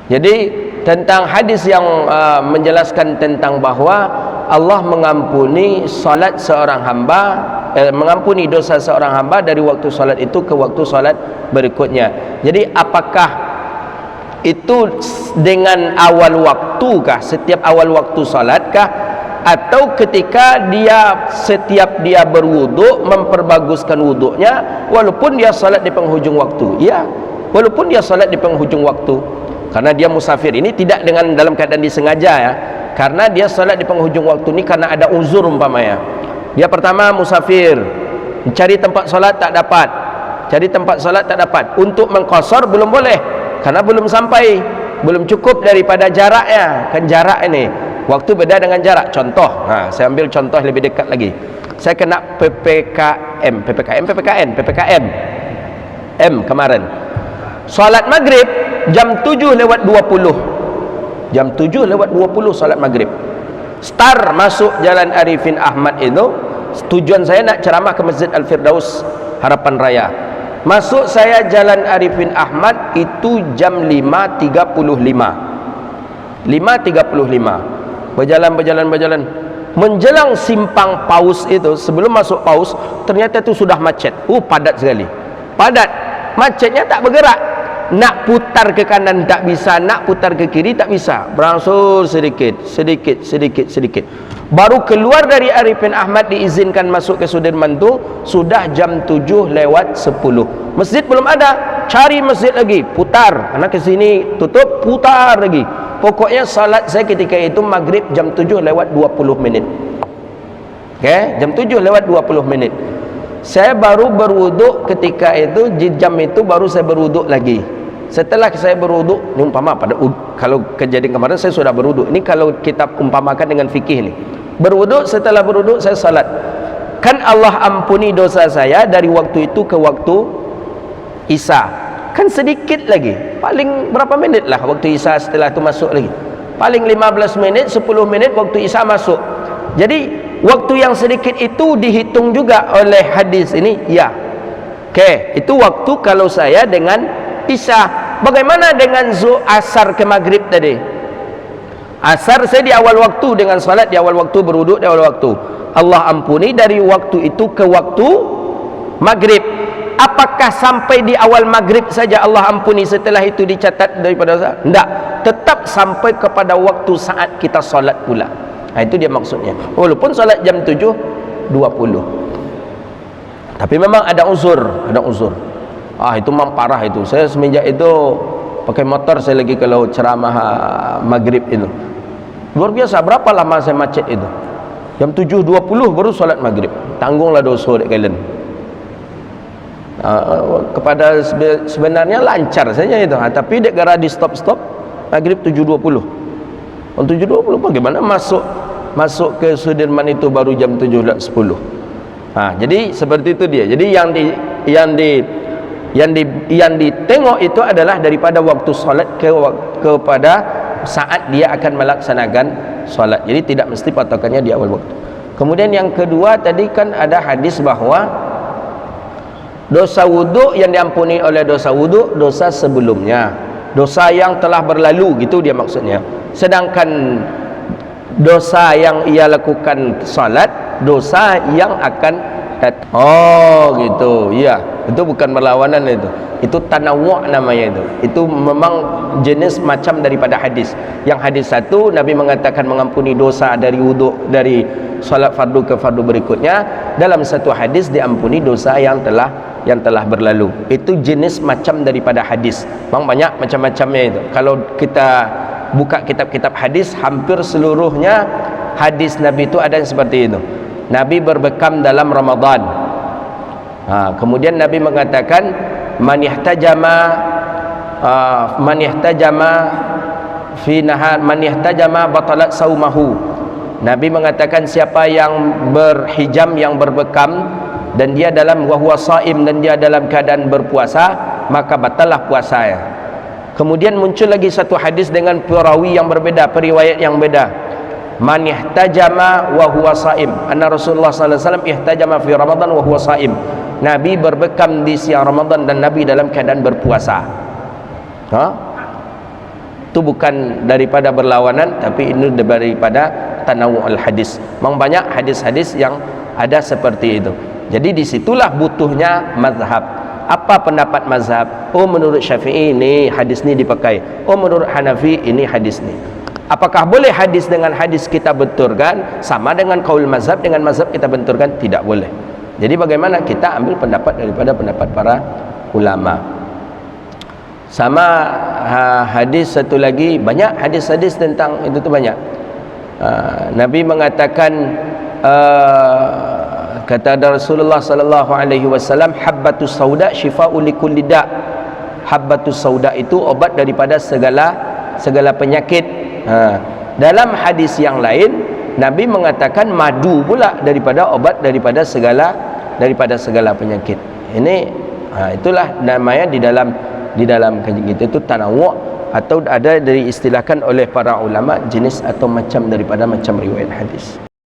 Jadi tentang hadis yang menjelaskan tentang bahawa Allah mengampuni salat seorang hamba, mengampuni dosa seorang hamba dari waktu salat itu ke waktu salat berikutnya. Jadi apakah itu dengan awal waktu kah, setiap awal waktu salat kah, atau ketika dia setiap dia berwuduk memperbaguskan wuduknya walaupun dia salat di penghujung waktu? Ya, walaupun dia salat di penghujung waktu, karena dia musafir. Ini tidak dengan dalam keadaan disengaja ya, karena dia salat di penghujung waktu ini karena ada uzur umpamanya. Dia pertama musafir, cari tempat salat tak dapat, cari tempat salat tak dapat, untuk mengqasar belum boleh karena belum sampai, belum cukup daripada jaraknya. Kan jarak ini, waktu beda dengan jarak. Contoh, saya ambil contoh lebih dekat lagi. Saya kena PPKM kemarin. Salat maghrib jam 7:20. Jam 7:20 salat maghrib. Start masuk Jalan Arifin Ahmad itu, tujuan saya nak ceramah ke Masjid Al-Firdaus Harapan Raya. Masuk saya Jalan Arifin Ahmad itu jam 5.35. 5.35. Berjalan. Menjelang simpang paus itu, sebelum masuk paus, ternyata itu sudah macet. Padat sekali. Padat. Macetnya tak bergerak. Nak putar ke kanan tak bisa, nak putar ke kiri tak bisa. Berangsur sedikit. Baru keluar dari Arifin Ahmad diizinkan masuk ke Sudirman tu sudah jam 7:10. Masjid belum ada, cari masjid lagi, putar. Karena ke sini tutup, putar lagi. Pokoknya salat saya ketika itu maghrib jam 7:20. Okey, jam 7:20. Saya baru berwuduk ketika itu, di jam itu baru saya berwuduk lagi. Setelah saya berwuduk, ini umpama pada kalau kejadian kemarin saya sudah berwuduk. Ini kalau kita umpamakan dengan fikih ni. Berwuduk, setelah berwuduk saya salat. Kan Allah ampuni dosa saya dari waktu itu ke waktu Isya. Kan sedikit lagi. Paling berapa minit lah waktu Isya, setelah itu masuk lagi. Paling 15 minit, 10 minit waktu Isya masuk. Jadi waktu yang sedikit itu dihitung juga oleh hadis ini, ya. Okey, itu waktu kalau saya dengan Isya. Bagaimana dengan asar ke maghrib tadi? Asar saya di awal waktu dengan salat di awal waktu, berwuduk di awal waktu. Allah ampuni dari waktu itu ke waktu maghrib. Apakah sampai di awal maghrib saja Allah ampuni, setelah itu dicatat daripada dosa? Tidak, tetap sampai kepada waktu saat kita salat pula. Itu dia maksudnya. Walaupun salat jam 7:20. Tapi memang ada uzur. Itu memang parah itu. Saya semenjak itu pakai motor saya lagi kalau ceramah maghrib itu. Luar biasa, berapa lama saya macet itu. Jam 7:20 baru salat maghrib. Tanggunglah dosa dek kalian. Kepada sebenarnya lancar saja itu. Tapi dek gara di stop maghrib 7:20. 7:20 bagaimana masuk ke Sudirman itu baru jam 7:10. Jadi seperti itu dia. Jadi yang ditengok itu adalah daripada waktu salat kepada saat dia akan melaksanakan salat. Jadi tidak mesti patokannya di awal waktu. Kemudian yang kedua tadi kan ada hadis bahawa dosa wuduk yang diampuni oleh dosa wuduk dosa sebelumnya, dosa yang telah berlalu, gitu dia maksudnya. Sedangkan dosa yang ia lakukan salat, dosa yang akan datang. Gitu. Ya, itu bukan berlawanan itu. Itu tanawwu' namanya itu. Itu memang jenis macam daripada hadis. Yang hadis satu Nabi mengatakan mengampuni dosa dari wuduk, dari salat fardu ke fardu berikutnya. Dalam satu hadis diampuni dosa yang telah berlalu. Itu jenis macam daripada hadis. Memang banyak macam-macamnya itu. Kalau kita buka kitab-kitab hadis, hampir seluruhnya hadis Nabi itu ada yang seperti itu. Nabi berbekam dalam Ramadan. Kemudian Nabi mengatakan man ihtajama fi nahar man ihtajama batalat saumahu. Nabi mengatakan siapa yang berhijam, yang berbekam dan dia dalam wahwa saim, dan dia dalam keadaan berpuasa, maka batallah puasanya. Kemudian muncul lagi satu hadis dengan perawi yang berbeda, periwayat yang beda. Man ihtajama wa huwa saim. Anna Rasulullah sallallahu alaihi wasallam ihtajama fi Ramadan wa huwa saim. Nabi berbekam di siang Ramadan dan Nabi dalam keadaan berpuasa. Itu bukan daripada berlawanan, tapi ini daripada tanawu'ul hadis. Memang banyak hadis-hadis yang ada seperti itu. Jadi disitulah butuhnya mazhab. Apa pendapat mazhab? Oh, menurut Syafi'i ini hadis ni dipakai. Oh, menurut Hanafi ini hadis ni. Apakah boleh hadis dengan hadis kita benturkan sama dengan kaul mazhab dengan mazhab kita benturkan? Tidak boleh. Jadi bagaimana kita ambil pendapat daripada pendapat para ulama. Sama hadis satu lagi, banyak hadis-hadis tentang itu tu banyak. Nabi mengatakan, kata Rasulullah sallallahu alaihi wasallam, habbatus sauda syifa'u likulli da'. Habbatus sauda itu obat daripada segala penyakit. Dalam hadis yang lain Nabi mengatakan madu pula daripada obat daripada segala penyakit. Ini itulah namanya di dalam kaji kita itu tanawu', atau ada diistilahkan oleh para ulama jenis atau macam daripada macam riwayat hadis.